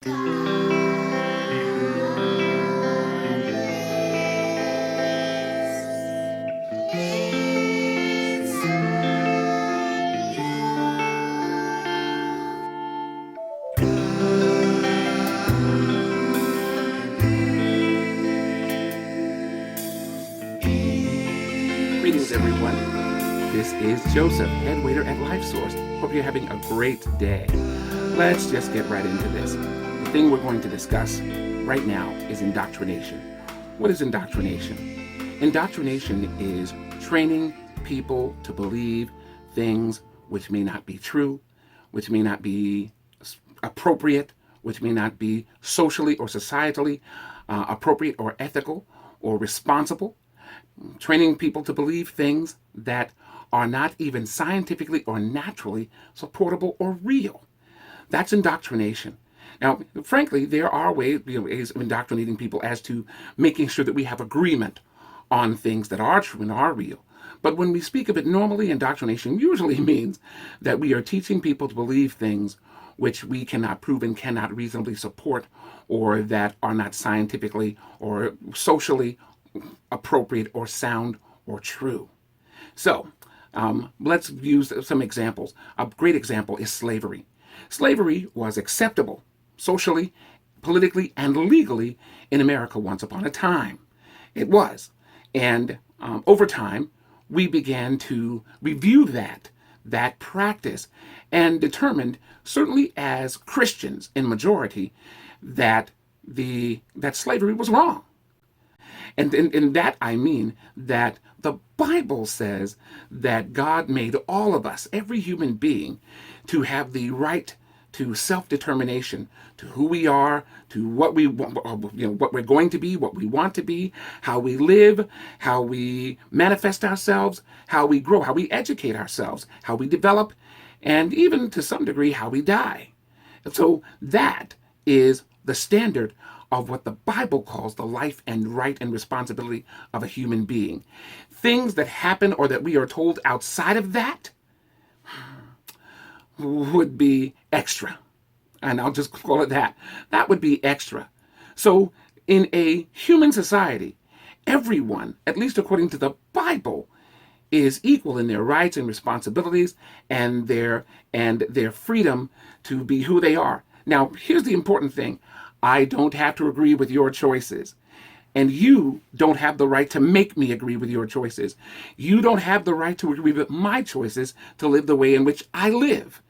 Greetings, everyone. This is Joseph, head waiter at Life Source. Hope you're having a great day. Let's just get right into this. The thing we're going to discuss right now is indoctrination. What is indoctrination? Indoctrination is training people to believe things which may not be true, which may not be appropriate, which may not be socially or societally appropriate or ethical or responsible. Training people to believe things that are not even scientifically or naturally supportable or real. That's indoctrination. Now, frankly, there are ways of indoctrinating people as to making sure that we have agreement on things that are true and are real. But when we speak of it normally, indoctrination usually means that we are teaching people to believe things which we cannot prove and cannot reasonably support, or that are not scientifically or socially appropriate or sound or true. So let's use some examples. A great example is slavery. Slavery was acceptable socially, politically, and legally in America once upon a time. It was. And over time, we began to review that practice and determined, certainly as Christians in majority, that slavery was wrong. And in that I mean that the Bible says that God made all of us, every human being, to have the right to self-determination, to who we are, to what we want, what we're going to be, what we want to be, how we live, how we manifest ourselves, how we grow, how we educate ourselves, how we develop, and even to some degree how we die. And so that is the standard of what the Bible calls the life and right and responsibility of a human being. Things that happen or that we are told outside of that would be extra. And I'll just call it that. That would be extra. So in a human society, everyone, at least according to the Bible, is equal in their rights and responsibilities and their freedom to be who they are. Now, here's the important thing. I don't have to agree with your choices. And you don't have the right to make me agree with your choices. You don't have the right to agree with my choices to live the way in which I live.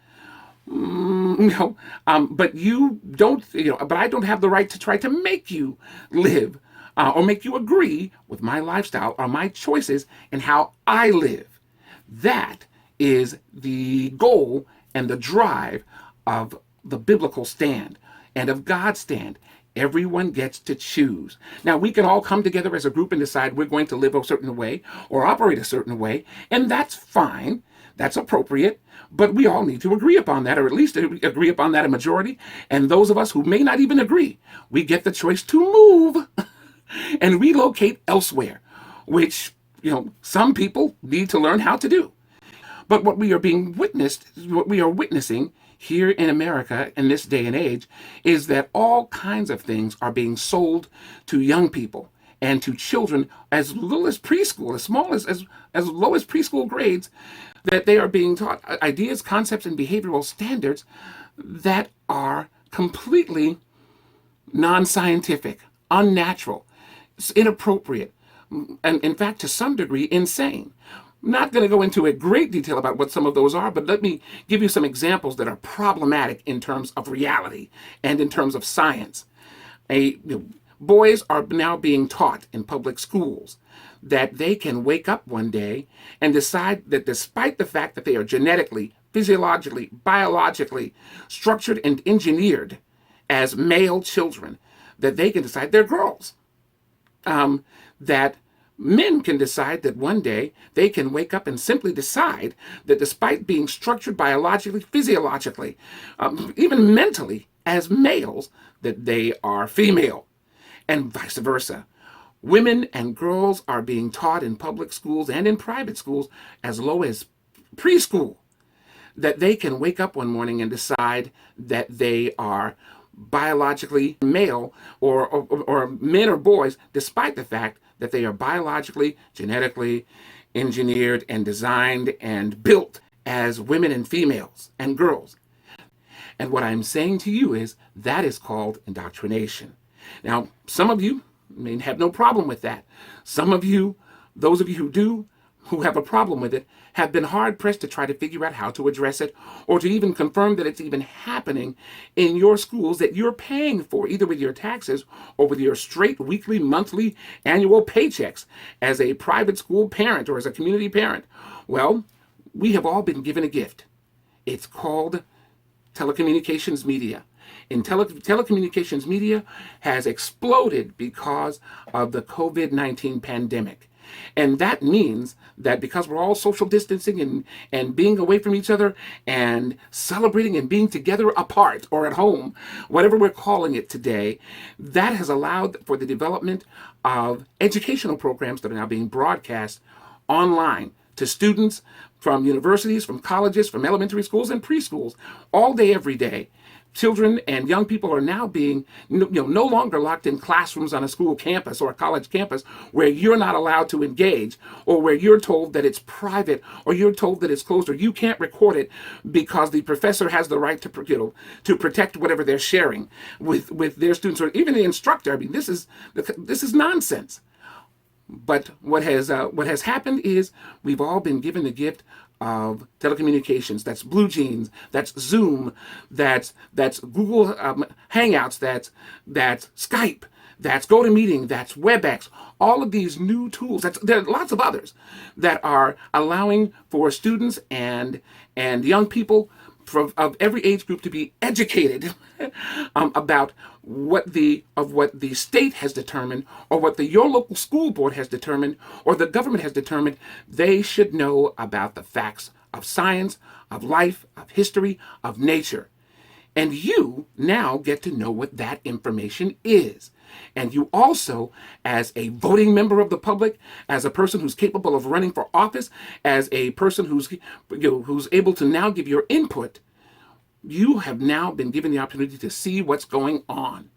But you don't, but I don't have the right to try to make you live or make you agree with my lifestyle or my choices and how I live. That is the goal and the drive of the biblical stand and of God's stand. Everyone gets to choose. Now, we can all come together as a group and decide we're going to live a certain way or operate a certain way, and that's fine. That's appropriate. But we all need to agree upon that, or at least agree upon that a majority. And those of us who may not even agree, we get the choice to move and relocate elsewhere, which, some people need to learn how to do. But what we are witnessing here in America in this day and age is that all kinds of things are being sold to young people and to children as little as preschool, as small as low as preschool grades, that they are being taught ideas, concepts, and behavioral standards that are completely non-scientific, unnatural, inappropriate, and in fact, to some degree, insane. I'm not going to go into a great detail about what some of those are, but let me give you some examples that are problematic in terms of reality and in terms of science. Boys are now being taught in public schools that they can wake up one day and decide that despite the fact that they are genetically, physiologically, biologically structured and engineered as male children, that they can decide they're girls. That men can decide that one day they can wake up and simply decide that despite being structured biologically, physiologically, even mentally as males, that they are female, and vice versa. Women and girls are being taught in public schools and in private schools as low as preschool that they can wake up one morning and decide that they are biologically male or men or boys, despite the fact that they are biologically, genetically engineered and designed and built as women and females and girls. And what I'm saying to you is that is called indoctrination. Now, some of you may have no problem with that. Some of you, those of you who do, who have a problem with it, have been hard pressed to try to figure out how to address it or to even confirm that it's even happening in your schools that you're paying for, either with your taxes or with your straight weekly, monthly, annual paychecks as a private school parent or as a community parent. Well, we have all been given a gift. It's called telecommunications media. And telecommunications media has exploded because of the COVID-19 pandemic. And that means that because we're all social distancing and being away from each other and celebrating and being together apart or at home, whatever we're calling it today, that has allowed for the development of educational programs that are now being broadcast online to students from universities, from colleges, from elementary schools and preschools, all day, every day. Children and young people are now being no longer locked in classrooms on a school campus or a college campus where you're not allowed to engage, or where you're told that it's private, or you're told that it's closed, or you can't record it because the professor has the right to protect whatever they're sharing with their students, or even the instructor. I mean, this is nonsense. But what has happened is we've all been given the gift of telecommunications. That's BlueJeans, that's Zoom, that's Google Hangouts, that's Skype, that's GoToMeeting, that's WebEx. All of these new tools. There are lots of others that are allowing for students and young people of every age group to be educated about what the state has determined, or what your local school board has determined, or the government has determined. They should know about the facts of science, of life, of history, of nature. And you now get to know what that information is. And you also, as a voting member of the public, as a person who's capable of running for office, as a person who's able to now give your input, you have now been given the opportunity to see what's going on.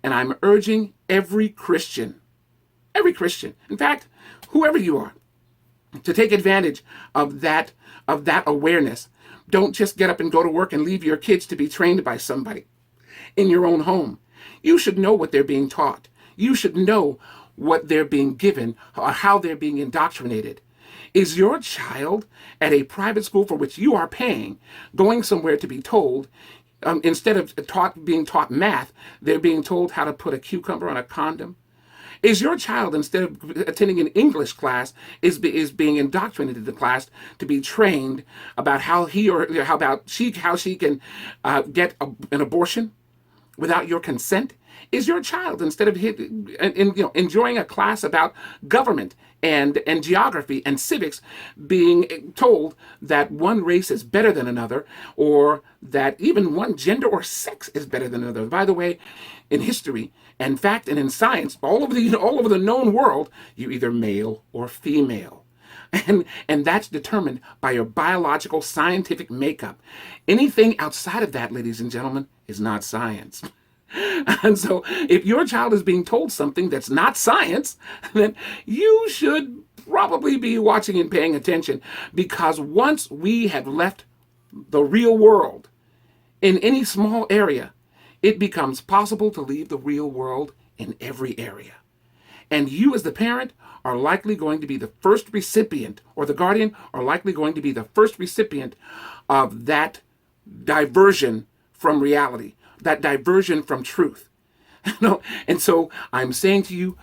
And I'm urging every Christian, in fact, whoever you are, to take advantage of that awareness. Don't just get up and go to work and leave your kids to be trained by somebody in your own home. You should know what they're being taught. You should know what they're being given or how they're being indoctrinated. Is your child at a private school for which you are paying, going somewhere to be told, instead of being taught math, they're being told how to put a cucumber on a condom? Is your child, instead of attending an English class, is being indoctrinated to the class to be trained about how she can get an abortion without your consent? Is your child, instead of enjoying a class about government and geography and civics, being told that one race is better than another, or that even one gender or sex is better than another? By the way, in history and fact and in science, all over the known world, you're either male or female. And that's determined by your biological scientific makeup. Anything outside of that, ladies and gentlemen, is not science. And so if your child is being told something that's not science, then you should probably be watching and paying attention, because once we have left the real world in any small area, it becomes possible to leave the real world in every area. And you, as the parent, are likely going to be the first recipient, or the guardian are likely going to be the first recipient of that diversion from reality, that diversion from truth. And so I'm saying to you,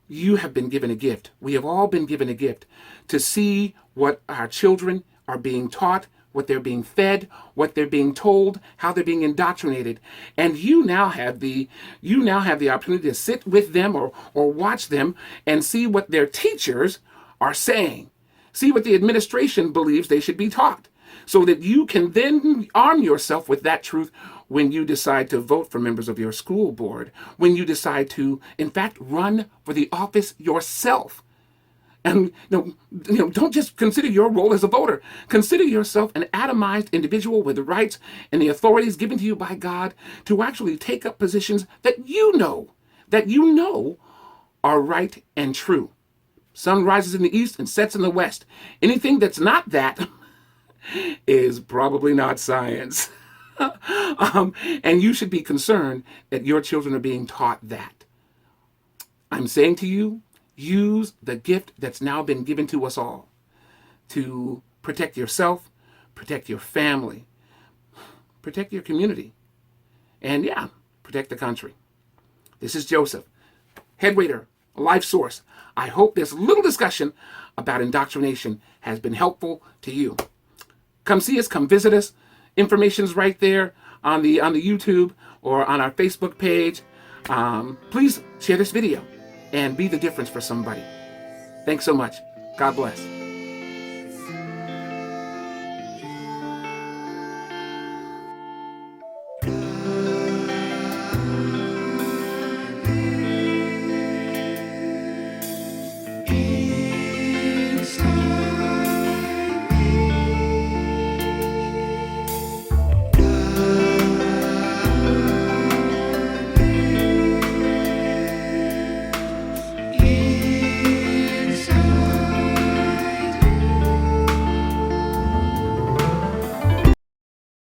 you have been given a gift. We have all been given a gift to see what our children are being taught, what they're being fed, what they're being told, how they're being indoctrinated. And you now have the opportunity to sit with them or watch them and see what their teachers are saying. See what the administration believes they should be taught, so that you can then arm yourself with that truth when you decide to vote for members of your school board, when you decide to, in fact, run for the office yourself. And don't just consider your role as a voter. Consider yourself an atomized individual with the rights and the authorities given to you by God to actually take up positions that you know are right and true. Sun rises in the east and sets in the west. Anything that's not that is probably not science. And you should be concerned that your children are being taught that. I'm saying to you, use the gift that's now been given to us all to protect yourself, protect your family, protect your community, and protect the country. This is Joseph, head waiter, Life Source. I hope this little discussion about indoctrination has been helpful to you. Come see us, come visit us. Information's right there on the YouTube or on our Facebook page. Please share this video and be the difference for somebody. Thanks so much. God bless.